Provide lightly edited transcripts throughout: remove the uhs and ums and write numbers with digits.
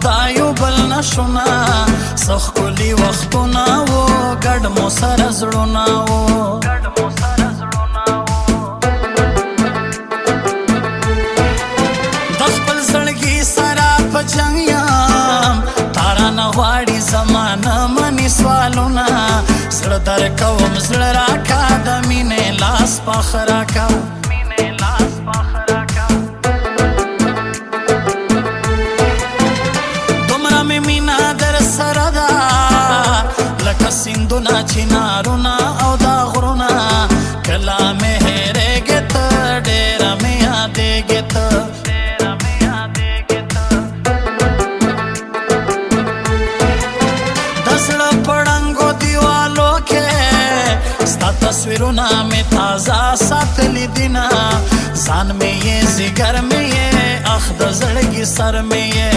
دایو بل نشونا سخ کلی وختونا و ګډ مو سره زړونا و د خپل زړګي سره په جنګ یم تارا نه غواړي زمانه مني سوالونه زړه درکوم زړه راکا د مینې لاس پاخ راکا سیندونه چنارونه او دا غرونه کله مې هېرېږې ته ډېره مې یادېږې ته د زړه په ړنګو دیوالو کې ستا تصویرونه مې تازه ساتلي دینه ځان مې یې ځیګر مې یې اخ د زړګي سر مې یې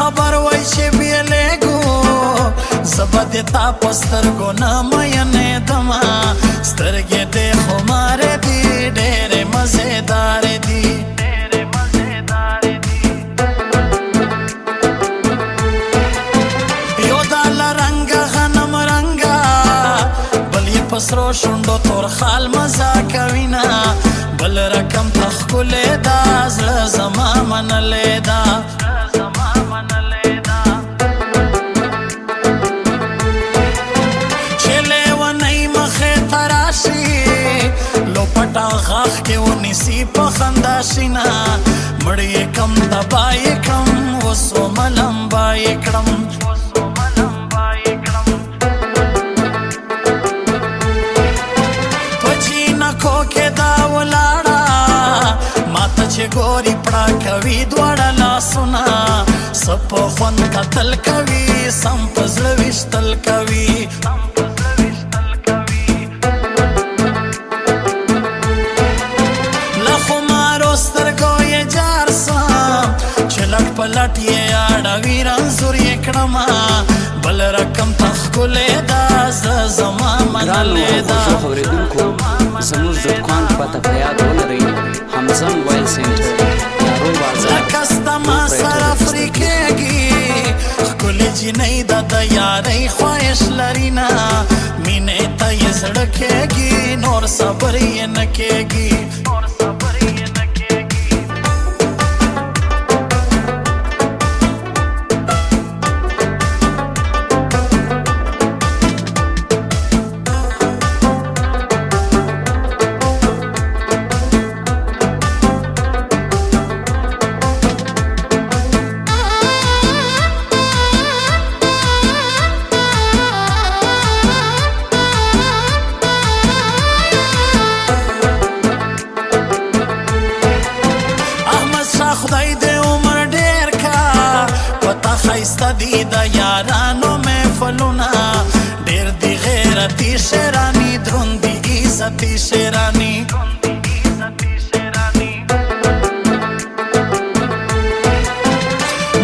خبر وای چې بیلېږو زبه دې تا په سترګو نه مینېدمه سترګې دې خمارې دي ډېرې مزېدارې دي یو داله رنګه غنم رنګه بل یې په سرو شونډو تور خال مزه کوینه بل رقم ته ښکلې ده زړه زما منلې ده غاخ کې ونیسي په خندا شینا مړ یې کم تبا یې کړم وسو ملمبا یې کړم په جینکو کې دا ولاړه ماته چې ګوري پړه کوي دواړه لاسونه څه په خوند کتل کوي سم په زړه ویشتل کوي پلټ یې اړوي رنځور یې کړمه بل رقم ته ښکلې ده زه زما منلې ده اورېدونکو زموږ د دکان پته په یاد ولرئ حمزه موبایل سینټر دارو بازار لکه ستا ما سره فري کېږي ښکلې جینۍ ده د یارۍ خواهش لري نه مینې ته یې زړه کېږي نور صبر یې نه کېږي خدای دې عمر ډېر کا پتا ښایسته دي د یارانو محفلونه ډېر دي غیرتي شیراني دروند دي عزتي شیراني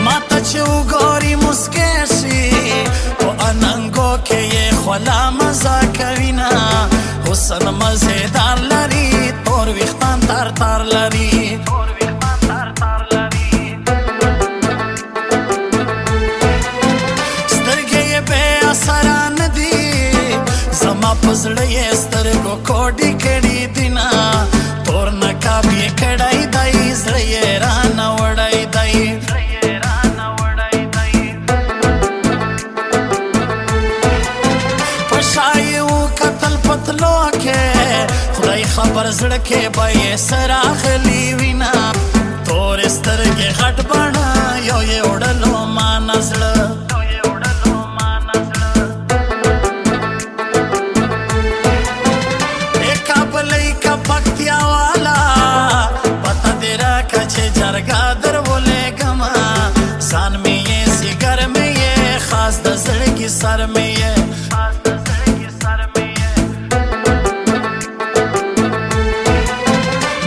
ماته چې وګوري مسکۍ شي په اننګو کې یې خوله مزه کوینه حسن مزېدار لري تور ویښتان تار تار لري په زړه یې سترګو کوډې کړي دینه تور نقاب یې کړی دی زړه یې رانه وړی دی په شا یې وکتل پتلو کې خدای خبر زړه کې به یې څه راغلي وینه تورې سترګې غټ بڼه یو یې وړلو مانه زړه جرګه در ولېږمه ځان مې یې ځیګر مې یې خاص د زړګي سر مې یې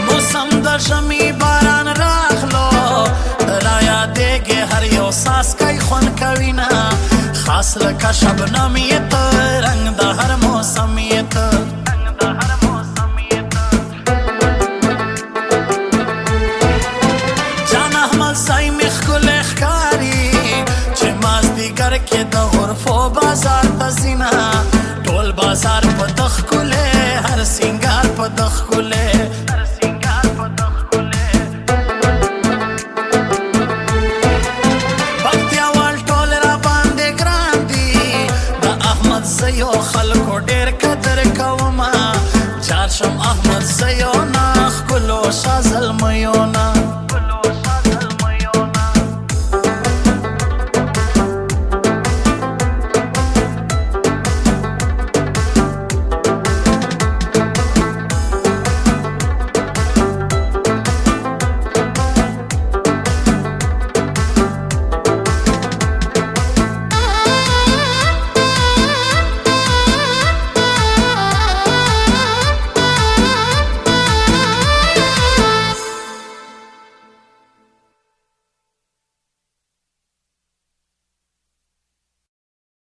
موسم د ژمي باران راغلو را یادېږي هر یو څاڅکی خوند کوینه خاص لکه شبنم یې ته رنګ د هر موسم یې ته کې د غرفو بازار ته ځینه ټول بازار په دخ کوله هر سنگار په دخ کوله بختیاوال ټول را باندې ګران دي د احمد زیو خلکو ډېر قدر کومه چارشم احمد زیو ناخ کلو شازل میون